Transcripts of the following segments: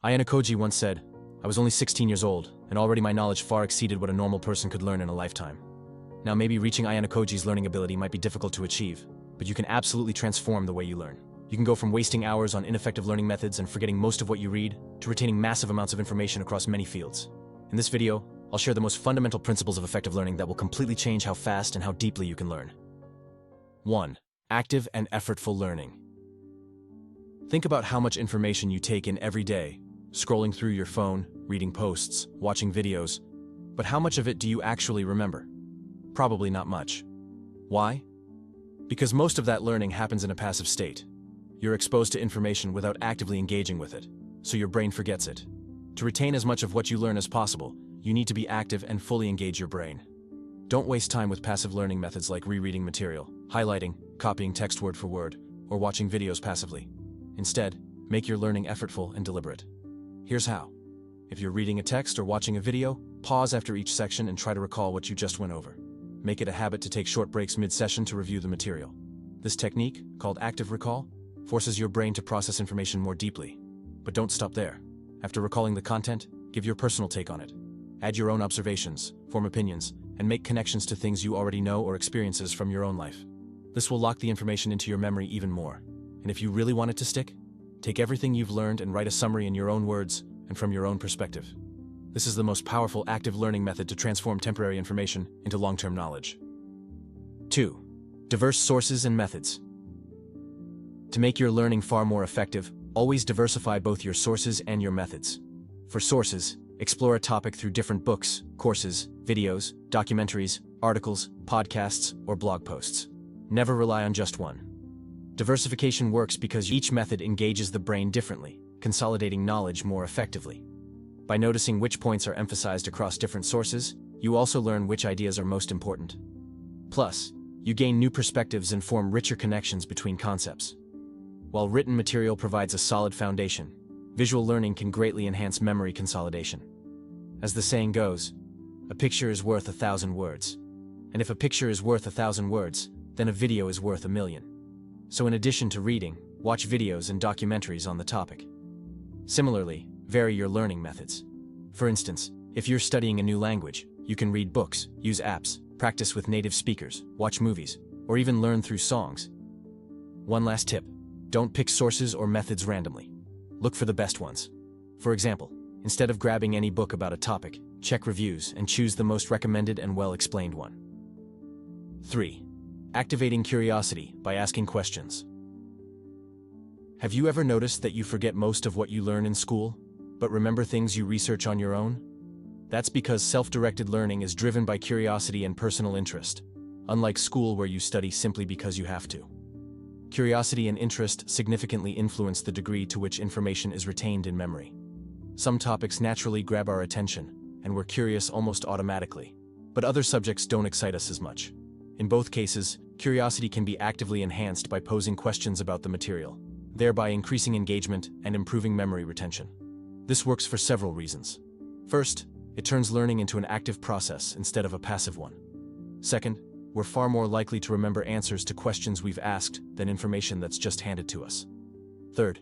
Ayanokoji once said, "I was only 16 years old, and already my knowledge far exceeded what a normal person could learn in a lifetime." Now maybe reaching Ayanokoji's learning ability might be difficult to achieve, but you can absolutely transform the way you learn. You can go from wasting hours on ineffective learning methods and forgetting most of what you read, to retaining massive amounts of information across many fields. In this video, I'll share the most fundamental principles of effective learning that will completely change how fast and how deeply you can learn. 1. Active and effortful learning. Think about how much information you take in every day, scrolling through your phone, reading posts, watching videos, but how much of it do you actually remember? Probably not much. Why? Because most of that learning happens in a passive state. You're exposed to information without actively engaging with it, so your brain forgets it. To retain as much of what you learn as possible, you need to be active and fully engage your brain. Don't waste time with passive learning methods like rereading material, highlighting, copying text word for word, or watching videos passively. Instead, make your learning effortful and deliberate. Here's how. If you're reading a text or watching a video, pause after each section and try to recall what you just went over. Make it a habit to take short breaks mid-session to review the material. This technique, called active recall, forces your brain to process information more deeply. But don't stop there. After recalling the content, give your personal take on it. Add your own observations, form opinions, and make connections to things you already know or experiences from your own life. This will lock the information into your memory even more. And if you really want it to stick, take everything you've learned and write a summary in your own words and from your own perspective. This is the most powerful active learning method to transform temporary information into long-term knowledge. 2. Diverse sources and methods. To make your learning far more effective, always diversify both your sources and your methods. For sources, explore a topic through different books, courses, videos, documentaries, articles, podcasts, or blog posts. Never rely on just one. Diversification works because each method engages the brain differently, consolidating knowledge more effectively. By noticing which points are emphasized across different sources, you also learn which ideas are most important. Plus, you gain new perspectives and form richer connections between concepts. While written material provides a solid foundation, visual learning can greatly enhance memory consolidation. As the saying goes, a picture is worth 1,000 words. And if a picture is worth 1,000 words, then a video is worth 1,000,000. So in addition to reading, watch videos and documentaries on the topic. Similarly, vary your learning methods. For instance, if you're studying a new language, you can read books, use apps, practice with native speakers, watch movies, or even learn through songs. One last tip, don't pick sources or methods randomly. Look for the best ones. For example, instead of grabbing any book about a topic, check reviews and choose the most recommended and well-explained one. 3. Activating curiosity by asking questions. Have you ever noticed that you forget most of what you learn in school, but remember things you research on your own? That's because self-directed learning is driven by curiosity and personal interest, unlike school where you study simply because you have to. Curiosity and interest significantly influence the degree to which information is retained in memory. Some topics naturally grab our attention, and we're curious almost automatically, but other subjects don't excite us as much. In both cases, curiosity can be actively enhanced by posing questions about the material, thereby increasing engagement and improving memory retention. This works for several reasons. First, it turns learning into an active process instead of a passive one. Second, we're far more likely to remember answers to questions we've asked than information that's just handed to us. Third,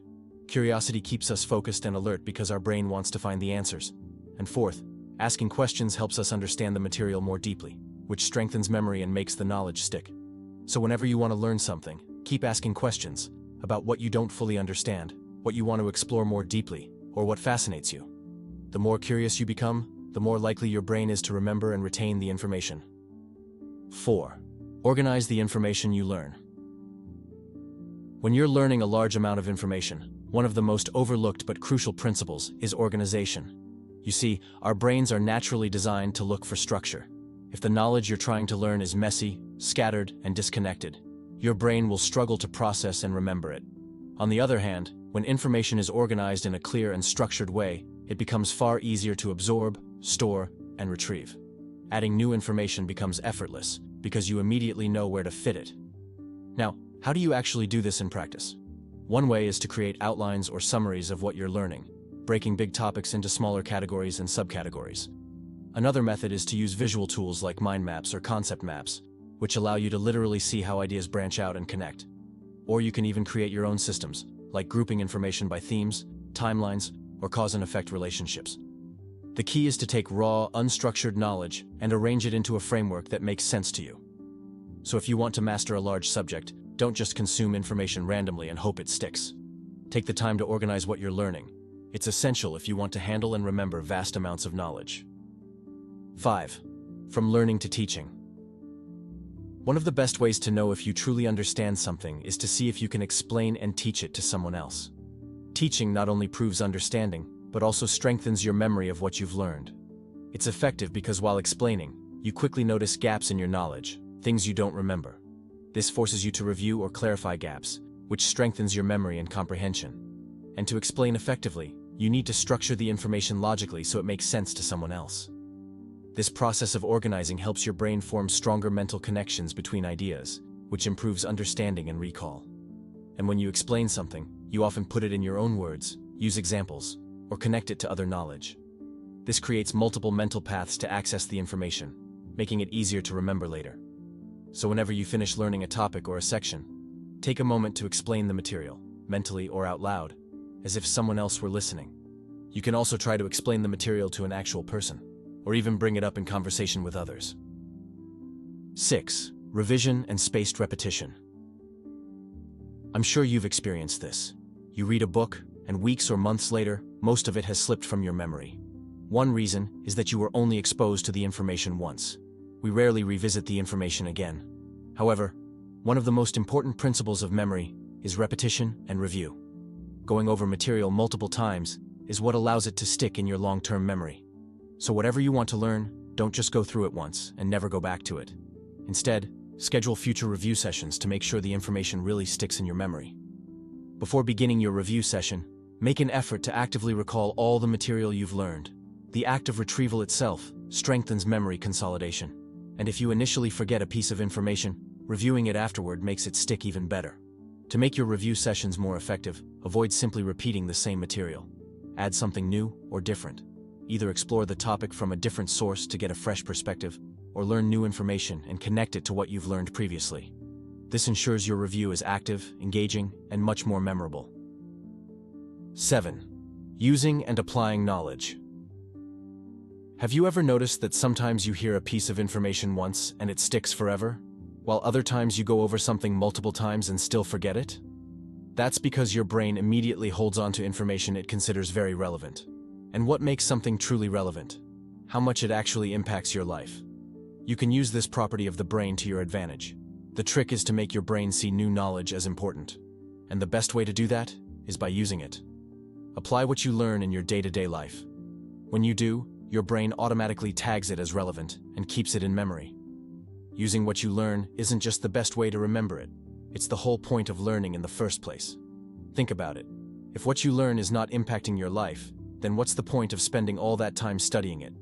curiosity keeps us focused and alert because our brain wants to find the answers. And fourth, asking questions helps us understand the material more deeply, which strengthens memory and makes the knowledge stick. So whenever you want to learn something, keep asking questions about what you don't fully understand, what you want to explore more deeply, or what fascinates you. The more curious you become, the more likely your brain is to remember and retain the information. 4. Organize the information you learn. When you're learning a large amount of information, one of the most overlooked but crucial principles is organization. You see, our brains are naturally designed to look for structure. If the knowledge you're trying to learn is messy, scattered, and disconnected, your brain will struggle to process and remember it. On the other hand, when information is organized in a clear and structured way, it becomes far easier to absorb, store, and retrieve. Adding new information becomes effortless because you immediately know where to fit it. Now, how do you actually do this in practice? One way is to create outlines or summaries of what you're learning, breaking big topics into smaller categories and subcategories. Another method is to use visual tools like mind maps or concept maps, which allow you to literally see how ideas branch out and connect. Or you can even create your own systems, like grouping information by themes, timelines, or cause and effect relationships. The key is to take raw, unstructured knowledge and arrange it into a framework that makes sense to you. So if you want to master a large subject, don't just consume information randomly and hope it sticks. Take the time to organize what you're learning. It's essential if you want to handle and remember vast amounts of knowledge. 5. From learning to teaching. One of the best ways to know if you truly understand something is to see if you can explain and teach it to someone else. Teaching not only proves understanding, but also strengthens your memory of what you've learned. It's effective because while explaining, you quickly notice gaps in your knowledge, things you don't remember. This forces you to review or clarify gaps, which strengthens your memory and comprehension. And to explain effectively, you need to structure the information logically so it makes sense to someone else. This process of organizing helps your brain form stronger mental connections between ideas, which improves understanding and recall. And when you explain something, you often put it in your own words, use examples, or connect it to other knowledge. This creates multiple mental paths to access the information, making it easier to remember later. So whenever you finish learning a topic or a section, take a moment to explain the material, mentally or out loud, as if someone else were listening. You can also try to explain the material to an actual person, or even bring it up in conversation with others. 6. Revision and spaced repetition. I'm sure you've experienced this. You read a book, and weeks or months later, most of it has slipped from your memory. One reason is that you were only exposed to the information once. We rarely revisit the information again. However, one of the most important principles of memory is repetition and review. Going over material multiple times is what allows it to stick in your long-term memory. So whatever you want to learn, don't just go through it once and never go back to it. Instead, schedule future review sessions to make sure the information really sticks in your memory. Before beginning your review session, make an effort to actively recall all the material you've learned. The act of retrieval itself strengthens memory consolidation. And if you initially forget a piece of information, reviewing it afterward makes it stick even better. To make your review sessions more effective, avoid simply repeating the same material. Add something new or different. Either explore the topic from a different source to get a fresh perspective, or learn new information and connect it to what you've learned previously. This ensures your review is active, engaging, and much more memorable. 7. Using and applying knowledge. Have you ever noticed that sometimes you hear a piece of information once and it sticks forever, while other times you go over something multiple times and still forget it? That's because your brain immediately holds on to information it considers very relevant. And what makes something truly relevant? How much it actually impacts your life. You can use this property of the brain to your advantage. The trick is to make your brain see new knowledge as important. And the best way to do that is by using it. Apply what you learn in your day-to-day life. When you do, your brain automatically tags it as relevant and keeps it in memory. Using what you learn isn't just the best way to remember it. It's the whole point of learning in the first place. Think about it. If what you learn is not impacting your life, then what's the point of spending all that time studying it?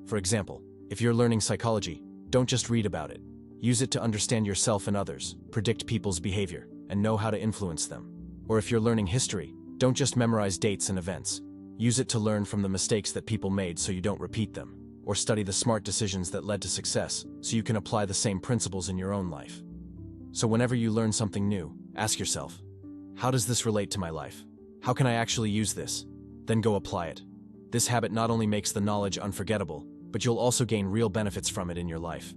For example, if you're learning psychology, don't just read about it. Use it to understand yourself and others, predict people's behavior, and know how to influence them. Or if you're learning history, don't just memorize dates and events. Use it to learn from the mistakes that people made so you don't repeat them, or study the smart decisions that led to success so you can apply the same principles in your own life. So whenever you learn something new, ask yourself, how does this relate to my life? How can I actually use this? Then go apply it. This habit not only makes the knowledge unforgettable, but you'll also gain real benefits from it in your life.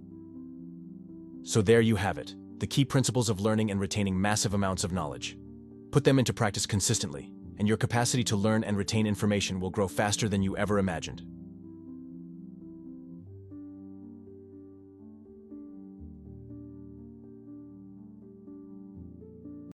So there you have it, the key principles of learning and retaining massive amounts of knowledge. Put them into practice consistently, and your capacity to learn and retain information will grow faster than you ever imagined.